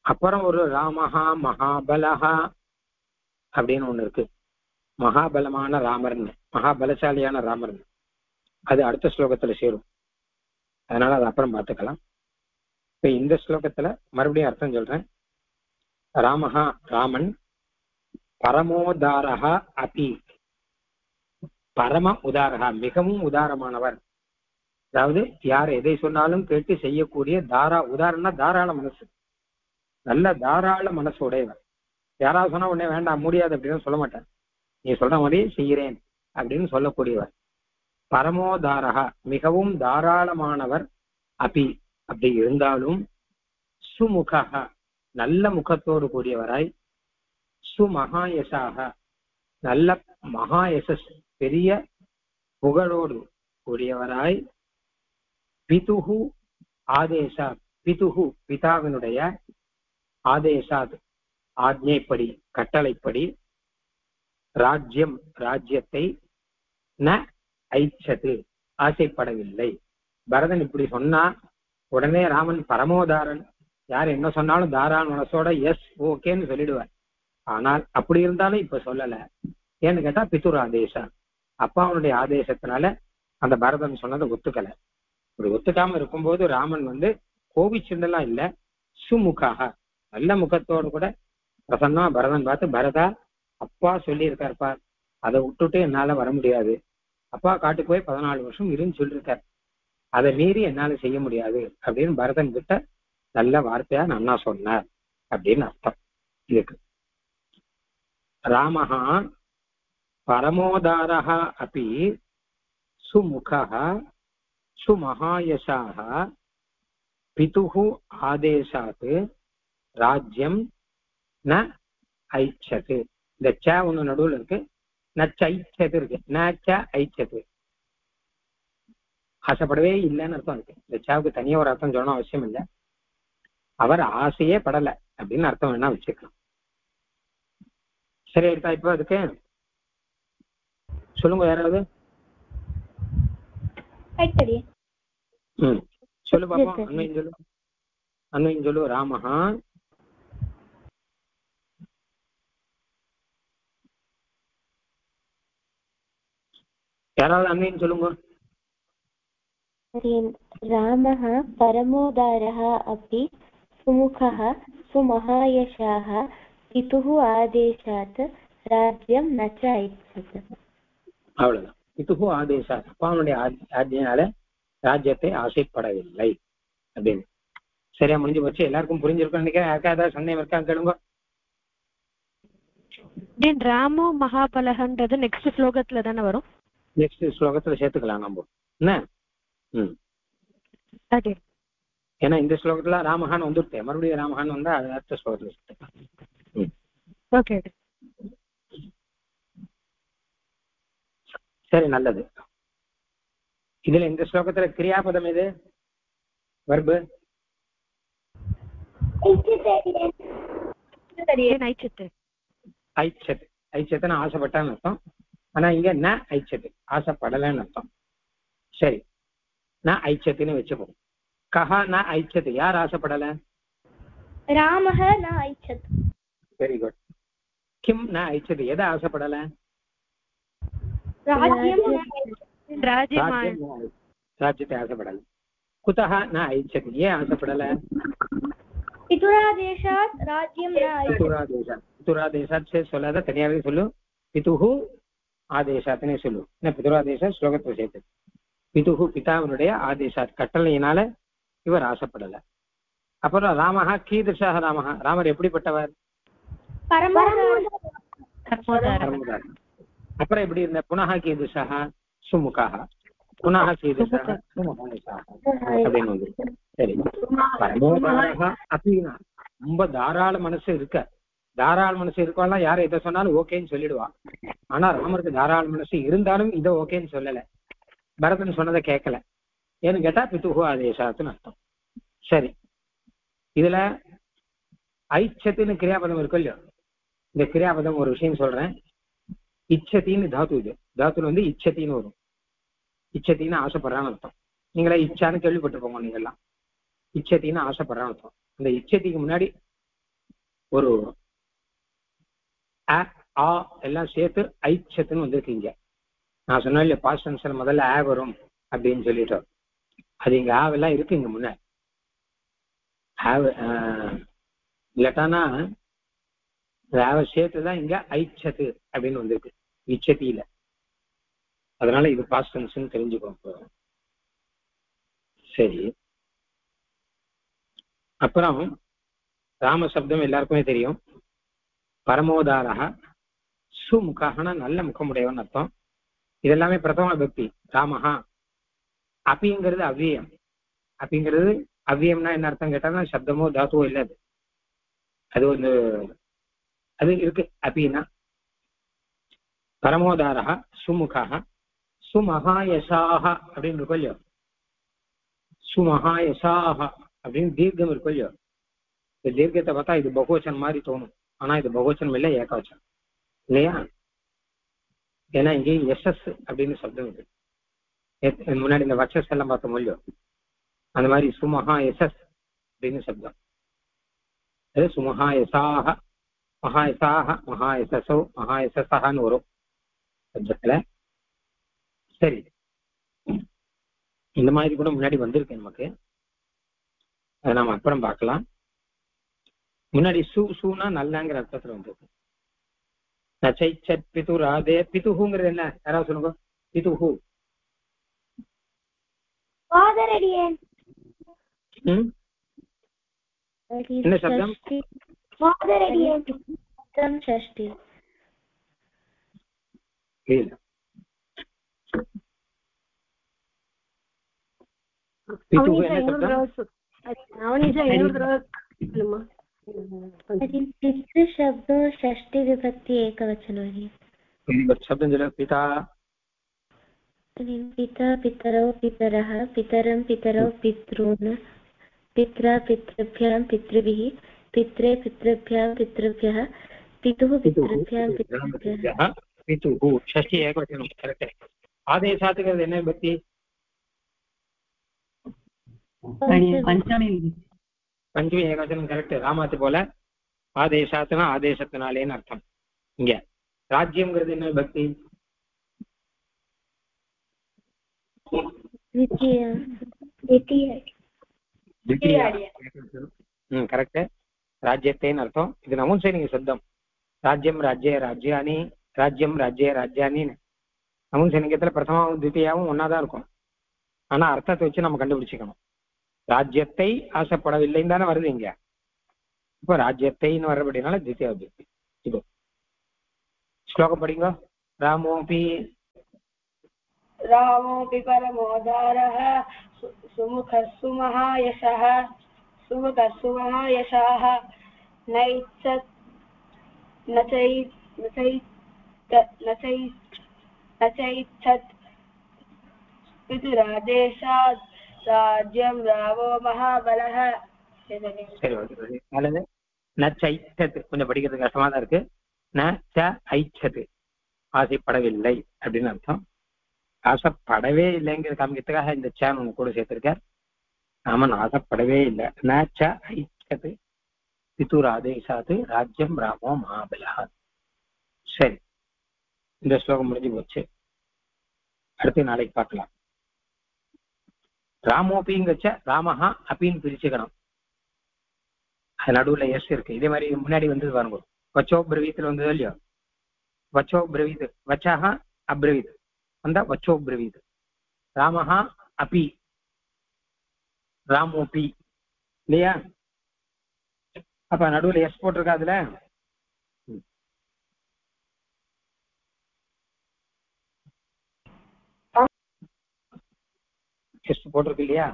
அப்புறம் ஒரு ராமஹா மகாபலஹா அப்படின்னு ஒண்ணு இருக்கு. மகாபலமான ராமர்னு மகாபலசாலியான ராமர்னு அது அடுத்த ஸ்லோகத்துல சேரும். அதனால அது அப்புறம் பார்த்துக்கலாம். இப்ப இந்த ஸ்லோகத்துல மறுபடியும் அர்த்தம் சொல்றேன். ராமஹா ராமன் பரமோதாரஹா அபி பரம உதாரஹா மிகவும் உதாரமானவர். அதாவது யார் எதை சொன்னாலும் கேட்டு செய்யக்கூடிய உதாரணம்னா தாராள மனசு, நல்ல தாராள மனசு உடையவர். யாராவது சொன்னா உடனே வேண்டாம் முடியாது அப்படின்னு சொல்ல மாட்டார். நீ சொல்ற மாதிரியே செய்கிறேன் அப்படின்னு சொல்லக்கூடியவர். பரமோதாரகா மிகவும் தாராளமானவர். அபி அப்படி இருந்தாலும் சுமுகா நல்ல முகத்தோடு கூடியவராய், சுமகாயசாக நல்ல மகாயசஸ் பெரிய புகழோடு கூடியவராய், பிதுஹு ஆதேசாத் பிதுஹு பிதாவினுடைய ஆதேசாத் ஆஜ்ஞைப்படி கட்டளைப்படி ராஜ்யத்தை ந ஐச்சது ஆசைப்படவில்லை. பரதன் இப்படி சொன்னா உடனே ராமன் பரமோதாரன், யார் என்ன சொன்னாலும் தாராள மனசோட எஸ் ஓகேன்னு சொல்லிடுவார். ஆனால் அப்படி இருந்தாலும் இப்ப சொல்லல. ஏன்னு கேட்டா பிதுர் ஆதேசா அப்பாவுடைய ஆதேசத்தினால அந்த பரதன் சொன்னதை ஒத்துக்கல. இப்படி ஒத்துக்காம இருக்கும்போது ராமன் கோபிச்சுண்டெல்லாம் இல்ல, சுமுகாக நல்ல முகத்தோடு கூட பிரசன்னா பரதன் பார்த்து, பரதா அப்பா சொல்லி இருக்காருப்பா, அதை விட்டுட்டு என்னால வர முடியாது. அப்பா காட்டுக்கு போய் 14 வருஷம் இருன்னு சொல்லியிருக்கார், அதை மீறி என்னால செய்ய முடியாது அப்படின்னு பரதன் கிட்ட நல்ல வார்த்தையா நன்னா சொன்னார் அப்படின்னு அர்த்தம் இருக்கு. ராமஹா பரமோதாரஹா அப்படி சுமுகா சுமகாயசாக பிதுஹு ஆதேசாத் ராஜ்யம் ந ஐச்சது. இந்த ச ஒண்ணு நடுவில் இருக்கு, நச்சைச்சது இருக்கு, நச்ச ஐச்சது ஆசைப்படவே இல்லைன்னு அர்த்தம் இருக்கு. இந்த சாவுக்கு தனியா ஒரு அர்த்தம் சொல்லணும் அவசியம் இல்லை. அவர் ஆசையே படலை அப்படின்னு அர்த்தம் வேணா வச்சுக்கலாம். சரி இருக்கா? இப்ப அதுக்கு சொல்லுங்க யாராவது. சொல்லு பாப்போம். அன்வையும் சொல்லு. ராமஹா யாராவது அன்வையும் சொல்லுங்க. ராமः परमोदारः अपि सुमुखः सुमहायशाः पितुः आदेशात् राज्यं न च ऐच्छत्. அவ்வளவுதான். பிதுஹு ஆதேசாத் அப்பாவுடைய ஆஜ்ஞையால ராஜ்யத்தை ஆசைப்படவில்லை அப்படின்னு. சரியா முடிஞ்சு போச்சு. எல்லாருக்கும் புரிஞ்சிருக்கும் நினைக்கிறேன். யாருக்கா ஏதாவது சந்தேகம் இருக்கா கேளுங்க. ராமோ மகாபலகன்றது நெக்ஸ்ட் ஸ்லோகத்துல தானே வரும். நெக்ஸ்ட் ஸ்லோகத்துல சேர்த்துக்கலாம் நம்ம என்ன. ஏன்னா இந்த ஸ்லோகத்துல ராமஹான் வந்துட்டேன், மறுபடியும் ராமஹான் வந்தா அடுத்த ஸ்லோகத்துல சேர்த்துக்கலாம். சரி நல்லது. இதுல இந்த ஸ்லோகத்துல கிரியாபதம் எது? வர்பு ஐச்சத். ஐச்சத்துன்னு ஆசைப்பட்டான்னு அர்த்தம். ஆனா இங்க ந ஐச்சது ஆசைப்படலன்னு அர்த்தம். சரி, ந ஐச்சத்துன்னு வச்சுப்போம். கஹா ந ஐச்சது யார் ஆசைப்படல? ராமஹ ந ஐச்சத். Very good. கிம் ந ஐச்சது எதை ஆசைப்படல? ராஜ்யத்தை ஆசைப்படல. குதஹ ந ஐச்சது ஏன் ஆசைப்படல? பிதுராதேசாத் ராஜ்யம் ந பிதுராதேசாத் சொல்லாத தனியாவே சொல்லு. பிதுஹு ஆதேசாத்னே சொல்லு. என்ன பிதுராதேசாத் ஸ்லோகத்தை சேர்த்து. பிதுஹு பிதாவினுடைய ஆதேசாத் கட்டளையினால இவர் ஆசைப்படல. அப்புறம் ராமஹா கீதர்ஷாக ராமஹா, ராமர் எப்படிப்பட்டவர்? அப்புறம் எப்படி இருந்த? புனஹ கீதர்ஷாக சுமுகாக, புனஹ கீதர்ஷாக சுமுகாக அப்படின்னு வந்து. சரி, பரமோதாரக அப்படின்னா ரொம்ப தாராள மனசு இருக்க. தாராள மனசு இருக்கலாம், யாரும் எதை சொன்னாலும் ஓகேன்னு சொல்லிடுவா. ஆனா ராமருக்கு தாராள மனசு இருந்தாலும் இதை ஓகேன்னு சொல்லல. பரதன் சொன்னதை கேட்கல. ஏன்னு கேட்டா பிதுஹு ஆதேசாத்துன்னு அர்த்தம். சரி, இதுல ஐச்சத்துன்னு கிரியாபதம் இருக்கு இல்லையோ, இந்த கிரியாபதம் ஒரு விஷயம் சொல்றேன். இச்சத்தின்னு தாத்து, இது தாத்துல வந்து இச்சத்தின்னு வரும். இச்சத்தின்னு ஆசைப்படுறான்னு அர்த்தம். நீங்களா இச்சான்னு கேள்விப்பட்டிருப்போங்க நீங்கெல்லாம். இச்சத்தின்னு ஆசைப்படுறான்னு அர்த்தம். அந்த இச்சத்திக்கு முன்னாடி ஒரு ஆ எல்லாம் சேர்த்து ஐச்சத்துன்னு வந்திருக்கீங்க. நான் சொன்னேன் இல்லையா, பாஸ்ட் டென்ஸ்ல முதல்ல ஆ வரும் அப்படின்னு சொல்லிட்டோம். அது இங்க ஆவெல்லாம் இருக்கு இங்க முன்ன. இல்லாட்டானா சேர்த்துதான் இங்க ஐச்சத்து அப்படின்னு வந்திருக்கு இச்சத்தியில. அதனால இது பாஸ்ட் டென்ஸ்னு தெரிஞ்சுக்கோ. சரி, அப்புறம் ராம சப்தம் எல்லாருக்குமே தெரியும். பரமோதாரக சுமுகனா நல்ல முகமுடையவன் அர்த்தம். இதெல்லாமே பிரதம பக்தி. ராமஹா அப்பிங்கிறது அவ்வியம். அப்பிங்கிறது அவ்வியம்னா என்ன அர்த்தம் கேட்டாங்கன்னா சப்தமோ தாத்துவோ இல்லை. அது வந்து அது இருக்கு அப்பின்னா. பரமோதாரக சுமுகா சுமகாயசாக அப்படின்னு இருக்கும் இல்லையோ, சுமகாயசாக அப்படின்னு தீர்க்கம் இருக்கும் இல்லையோ. இந்த தீர்க்கத்தை பார்த்தா இது பகவச்சன் மாதிரி தோணும். ஆனா இது பகவச்சனம் இல்லை, ஏகவச்சனம் இல்லையா. ஏன்னா இங்கே எஸ்எஸ் அப்படின்னு சப்தம் இருக்கு. முன்னாடி இந்த வச்சஸ் எல்லாம் பார்த்தோம் இல்லையோ, அந்த மாதிரி சுமஹா எஸ்எஸ் அப்படின்னு சப்தம். அது சுமஹா எசாக மகா எசாக மகா எசஸோ மகா எசஸான்னு வரும் சப்தத்துல. சரி, இந்த மாதிரி கூட முன்னாடி வந்திருக்கு நமக்கு. அதை நாம அப்புறம் பார்க்கலாம். முன்னாடி சூனா நல்லங்கிற அர்த்தத்துல வந்திருக்கு. நச்சைச்சத் பிதுராதே. பிதுஹுங்கிறது என்ன யாராவது சொல்லுங்க. பிதுஹு என்ன சப்தம்? शब्दो षष्ठी विभक्ति एकवचनो शब्द पिता पिता पितरौ पितरः पितरं पितरौ पितॄन् पित्रा पितृभ्यां पितृभिः पित्रे पितृभ्यां पितृभ्यः पितुः पितृभ्यां पितृभ्यः पितुः षष्ठी एकवचनं करेक्ट. आदेशात् என்ன விபக்தி? பஞ்சமி ஏகவச்சனம் கரெக்ட். ராமாத்து போல ஆதேசாத்துனா ஆதேசத்தினாலேன்னு அர்த்தம். இங்க ராஜ்யம்ங்கிறது என்ன விபக்தி? கரெக்ட், ராஜ்யத்தேன்னு அர்த்தம். இது நமுன்சைனிக சப்தம். ராஜ்யம் ராஜ்ய ராஜ்யானி, ராஜ்யம் ராஜ்ய ராஜ்யானின்னு நமுன்சைனிகத்துல பிரதமாவும் தித்தியாவும் ஒன்னாதான் இருக்கும். ஆனா அர்த்தத்தை வச்சு நம்ம கண்டுபிடிச்சிக்கணும். ராஜ்யத்தை ஆசைப்படவில்லைன்னு தானே வருது இங்க. இப்போ ராஜ்யத்தைன்னு வர்றபடினால தித்தியா விபக்தி. இப்போ ஸ்லோகம் படிங்க. ராமோபி रामोऽपि परमोदारः सुमुखः सुमहायशः सुमुखः सुमहायशाः नचैच्छत् पितुरादेशात् राज्यं रामो महाबलः. சரி, நல்லது. நச்சைச்சது கொஞ்சம் படிக்கிறது கஷ்டமா தான் இருக்கு. நச்சைச்சது ஆசைப்படவில்லை அப்படின்னு அர்த்தம். ஆசைப்படவே இல்லைங்கிற காமிக்கிறதுக்காக இந்த சேன் ஒன்று கூட சேர்த்திருக்கார். ராமன் ஆசைப்படவே இல்லை. நச்சைச்சது பிதுராதேசாத்து ராஜ்யம் ராமோ மகாபலா. சரி, இந்த ஸ்லோகம் முடிஞ்சு போச்சு. அடுத்து நாளைக்கு பார்க்கலாம். ராமோபிங்கச்ச ராமஹா அப்படின்னு பிரிச்சுக்கணும். நடுவுல எஸ் இருக்கு. இதே மாதிரி முன்னாடி வந்து பாருங்க, வச்சோ பிரவீத்துல வந்ததோ இல்லையோ, வச்சோ பிரவீத், வச்சாக அப்ரவீத் வந்தா வச்சோ பிரவீத். ராமஹா அப்பி, ராமோபி இல்லையா? அப்ப நடுவுல எஸ் போட்டிருக்கா அதுல. எஸ் போட்டிருக்கு இல்லையா?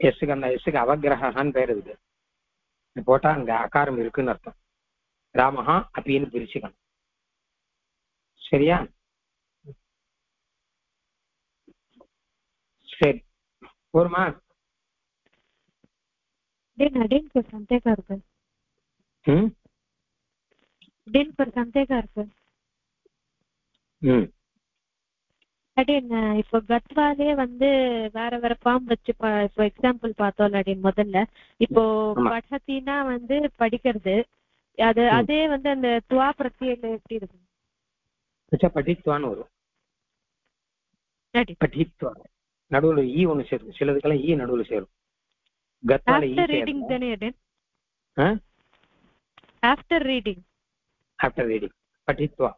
எஸ்ஸுக்கு, அந்த எஸ்ஸுக்கு அவகிரகான்னு பேர் இருக்கு. போட்டா அங்க அகாரம் இருக்குன்னு அர்த்தம். ராமஹா அப்பின்னு பிரிச்சுக்கணும். சரியா? சரி, போருமா? अडेन पर संदेह இருக்கு. अडेन पर संदेह இருக்கு. அடேன் இப்போ கத்வாலே வந்து வேற வேற ஃபார்ம் வச்சு இப்போ எக்ஸாம்பிள் பார்த்தோம் அடேன். முதல்ல இப்போ படத்தினா வந்து படிக்கிறது, அது அதே வந்து அந்த துவா பிரத்யேக எப்படி இருக்கு? படித்வான்னு வரும். படித்வா நடுவுல ஈ ஒண்ணு சேரும், சிலதுக்கெல்லாம் ஈ நடுவுல சேரும். கத்வால ஈ ரீடிங் தானே அடேன்? After reading. ஆஃப்டர் ரீடிங் படித்வா.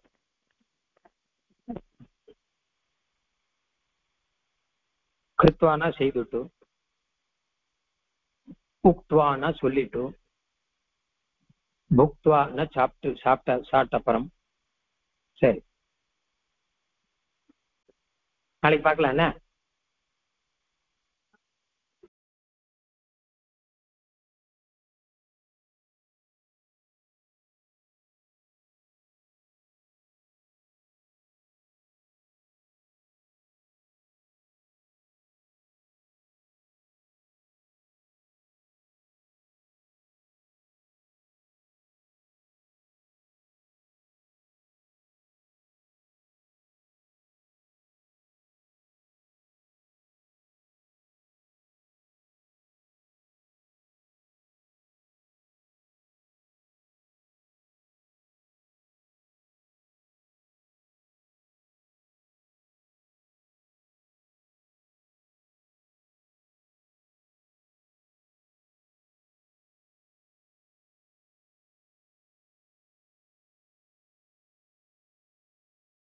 கிருத்வானா செய்துட்டு, உக்த்வானா சொல்லிட்டு, புக்த்வானா சாப்பிட்ட அப்புறம். சரி, நாளைக்கு பார்க்கலாம் என்ன?